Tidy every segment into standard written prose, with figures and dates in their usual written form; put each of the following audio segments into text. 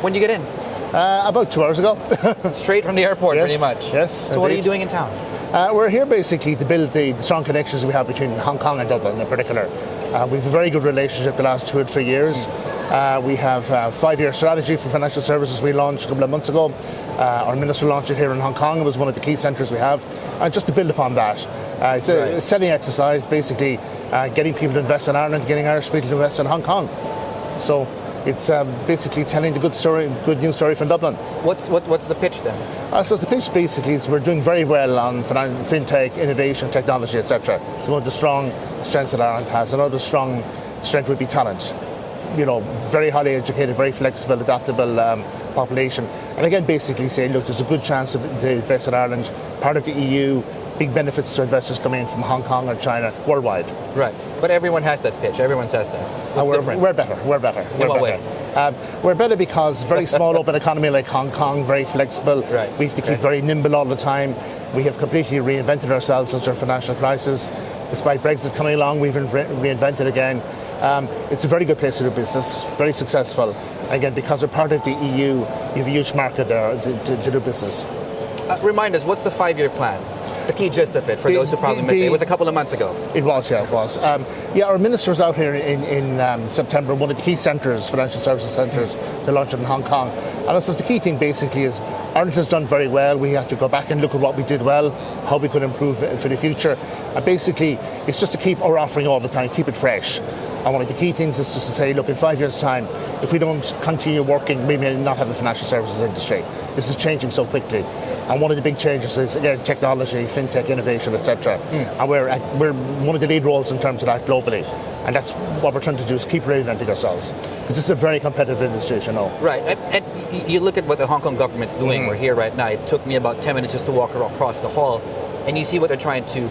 When did you get in? About 2 hours ago. Straight from the airport, Yes, pretty much. yes, So what are you indeed. doing in town? We're here basically to build the strong connections we have between Hong Kong and Dublin in particular. We have a very good relationship the last 2 or 3 years. We have a 5-year strategy for financial services we launched a couple of months ago. Our minister launched it here in Hong Kong. It was one of the key centres we have. And just to build upon that, it's a selling exercise, basically getting people to invest in Ireland, getting Irish people to invest in Hong Kong. So it's basically telling the good news story from Dublin. What's the pitch then? So the pitch basically is we're doing very well on fintech, innovation, technology, etc. One of the strong strengths that Ireland has. Another strong strength would be talent. Very highly educated, very flexible, adaptable population. And again, basically saying, look, there's a good chance to invest in Ireland, part of the EU, big benefits to investors coming in from Hong Kong or China, worldwide. Right. But everyone has that pitch. Everyone says that. We're better. We're better. In what way? We're better because very small open economy like Hong Kong, very flexible. Right. We have to keep very nimble all the time. We have completely reinvented ourselves since our financial crisis. Despite Brexit coming along, we've reinvented again. It's a very good place to do business, very successful. Again, because we're part of the EU, you have a huge market there to do business. Remind us, what's the 5-year plan? The key gist of it, for those who probably missed it. It was a couple of months ago. It was. Our minister was out here in September, one of the key centres, financial services centres, to launch it in Hong Kong. And so the key thing basically is Ireland has done very well. We have to go back and look at what we did well, how we could improve it for the future. And basically, it's just to keep our offering all the time, keep it fresh. And one of the key things is just to say, look, in 5 years' time, if we don't continue working, we may not have a financial services industry. This is changing so quickly. And one of the big changes is, again, technology, fintech, innovation, etc. And we're one of the lead roles in terms of that globally. And that's what we're trying to do, is keep reinventing ourselves. Because this is a very competitive industry, as you know. Right. And you look at what the Hong Kong government's doing. We're here right now. It took me about 10 minutes just to walk across the hall. And you see what they're trying to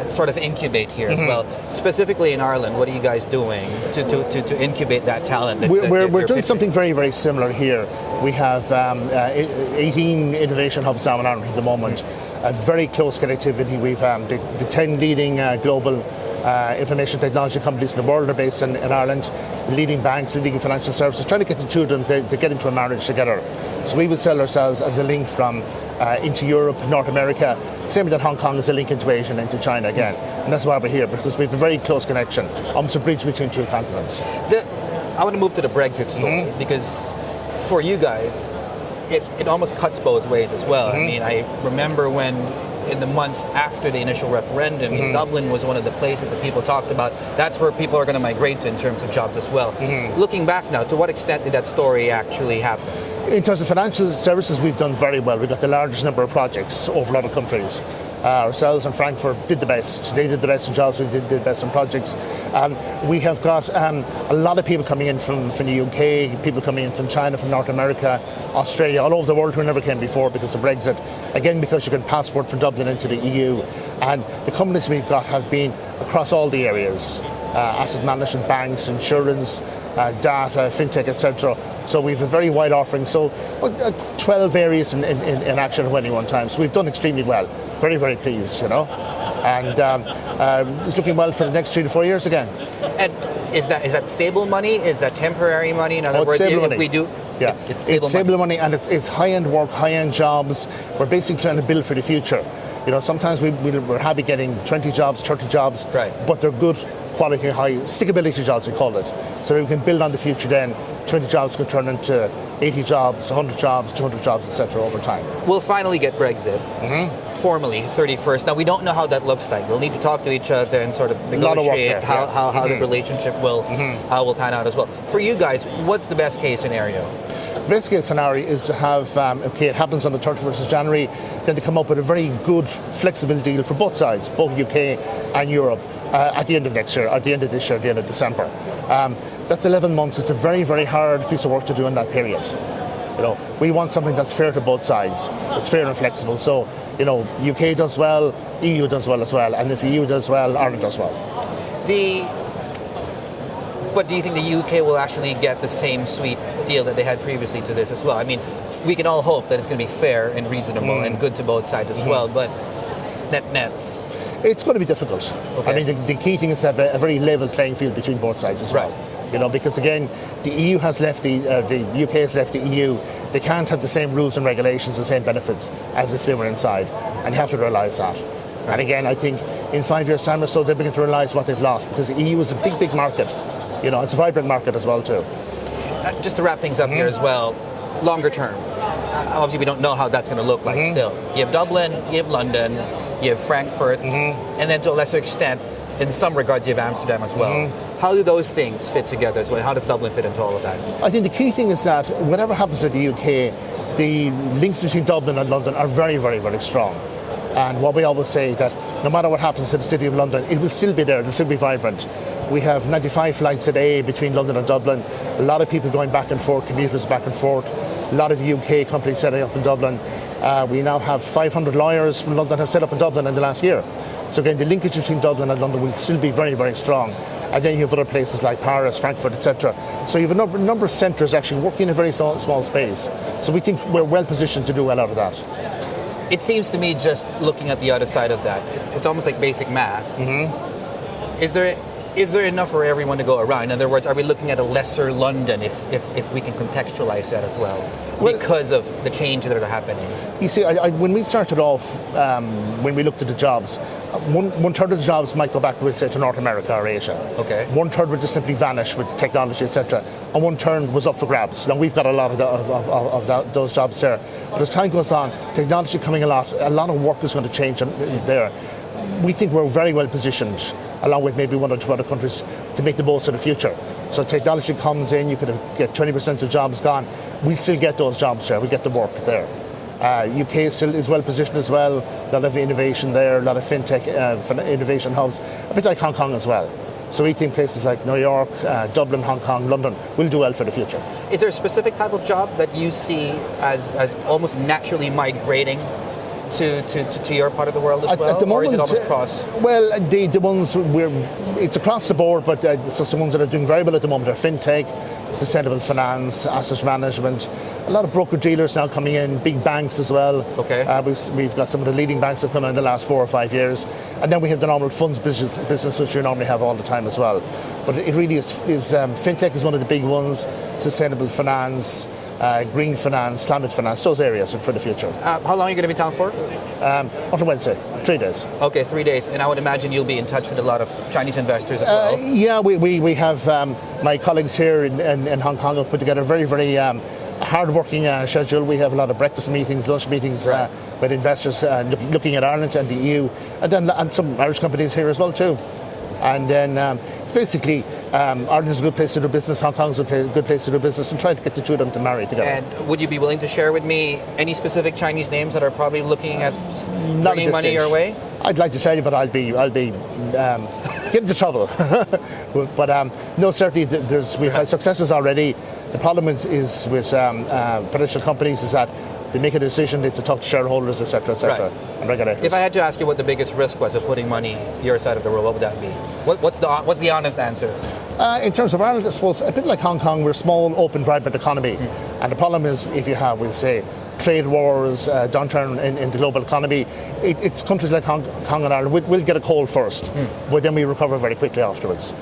sort of incubate here as well. Specifically in Ireland, what are you guys doing to incubate that talent? We're doing something very, very similar here. We have 18 innovation hubs now in Ireland at the moment. A very close connectivity. We've the 10 leading global information technology companies in the world are based in Ireland. The leading banks, the leading financial services, trying to get the two of them to get into a marriage together. So we would sell ourselves as a link from into Europe, North America. Same that Hong Kong is a link into Asia and into China again. And that's why we're here, because we have a very close connection, almost a bridge between two continents. I want to move to the Brexit story, because for you guys, it almost cuts both ways as well. I mean, I remember when in the months after the initial referendum, Dublin was one of the places that people talked about. That's where people are going to migrate to in terms of jobs as well. Looking back now, to what extent did that story actually happen? In terms of financial services, we've done very well. We've got the largest number of projects over a lot of countries. Ourselves and Frankfurt did the best. They did the best in jobs, we did the best in projects. We have got a lot of people coming in from the UK, people coming in from China, from North America, Australia, all over the world who never came before because of Brexit. Again, because you can passport from Dublin into the EU. And the companies we've got have been across all the areas, asset management, banks, insurance, data, fintech, etc. So we have a very wide offering. So 12 areas in action at any one time. So we've done extremely well. Very, very pleased, And it's looking well for the next 3 to 4 years again. And is that stable money? Is that temporary money? In other words, if we do... Yeah, it's stable money, and it's high-end work, high-end jobs. We're basically trying to build for the future. Sometimes we're happy getting 20 jobs, 30 jobs, but they're good quality, high stickability jobs, we call it. So we can build on the future then. 20 jobs can turn into 80 jobs, 100 jobs, 200 jobs, etc. over time. Will finally get Brexit, formally, 31st. Now, we don't know how that looks like. We'll need to talk to each other and sort of negotiate how the relationship will pan out as well. For you guys, what's the best case scenario? The best case scenario is to have, it happens on the 31st of January, then to come up with a very good, flexible deal for both sides, both UK and Europe, at the end of next year, at the end of this year, at the end of December. That's 11 months. It's a very, very hard piece of work to do in that period. We want something that's fair to both sides. It's fair and flexible. So, UK does well, EU does well as well, and if EU does well, Ireland does well. But do you think the UK will actually get the same sweet deal that they had previously to this as well? I mean, we can all hope that it's going to be fair and reasonable and good to both sides as well, but net. It's going to be difficult. Okay. I mean, the key thing is to have a very level playing field between both sides as well. because again, the EU has left the UK has left the EU. They can't have the same rules and regulations, the same benefits as if they were inside, and you have to realise that. And again, I think in 5 years' time or so, they'll begin to realise what they've lost, because the EU is a big market. It's a vibrant market as well too. Just to wrap things up here as well, longer term. Obviously, we don't know how that's going to look like still. You have Dublin, you have London, you have Frankfurt, and then to a lesser extent, in some regards, you have Amsterdam as well. How do those things fit together as well? How does Dublin fit into all of that? I think the key thing is that whatever happens with the UK, the links between Dublin and London are very, very, very strong. And what we always say that no matter what happens to the City of London, it will still be there, it will still be vibrant. We have 95 flights a day between London and Dublin. A lot of people going back and forth, commuters back and forth. A lot of UK companies setting up in Dublin. We now have 500 lawyers from London have set up in Dublin in the last year. So again, the linkage between Dublin and London will still be very, very strong. And then you have other places like Paris, Frankfurt, etc. So you have a number of centres actually working in a very small space. So we think we're well positioned to do well out of that. It seems to me, just looking at the other side of that, it's almost like basic math. Is there enough for everyone to go around? In other words, are we looking at a lesser London if we can contextualize that as well because of the changes that are happening? You see, when we started off, when we looked at the jobs, one third of the jobs might go back, we'll say, to North America or Asia. Okay. One third would just simply vanish with technology, etc. And one third was up for grabs. Now we've got a lot of those jobs there. But as time goes on, technology coming a lot of work is going to change there. We think we're very well positioned, along with maybe one or two other countries, to make the most of the future. So technology comes in, you could get 20% of jobs gone. We still get those jobs there, we get the work there. UK still is well positioned as well, a lot of innovation there, a lot of fintech innovation hubs, a bit like Hong Kong as well. So we think places like New York, Dublin, Hong Kong, London will do well for the future. Is there a specific type of job that you see as almost naturally migrating to your part of the world as well, or is it almost cross? Well, the ones it's across the board, but so the ones that are doing very well at the moment are fintech, sustainable finance, asset management. A lot of broker dealers now coming in, big banks as well. Okay. We've got some of the leading banks that have come in the last 4 or 5 years, and then we have the normal funds business which we normally have all the time as well. But it really is fintech is one of the big ones, sustainable finance. Green finance, climate finance, those areas for the future. How long are you going to be in town for? Until Wednesday, 3 days. Okay, 3 days. And I would imagine you'll be in touch with a lot of Chinese investors as well. Yeah, we have my colleagues here in Hong Kong have put together a very, very hard-working schedule. We have a lot of breakfast meetings, lunch meetings with investors looking at Ireland and the EU, and some Irish companies here as well too. And then it's basically Ireland is a good place to do business, Hong Kong is a good place to do business, and try to get the two of them to marry together. And would you be willing to share with me any specific Chinese names that are probably looking at bringing money your way? I'd like to tell you, but I'll be getting into trouble. but no, certainly we've had successes already. The problem is with potential companies is that they make a decision, they have to talk to shareholders, etc., and regulators. If I had to ask you what the biggest risk was of putting money your side of the world, what would that be? What's the honest answer? In terms of Ireland, I suppose, a bit like Hong Kong, we're a small, open, vibrant economy. And the problem is, if you have, we'll say, trade wars, downturn in the global economy, it's countries like Hong Kong and Ireland will get a cold first, but then we recover very quickly afterwards.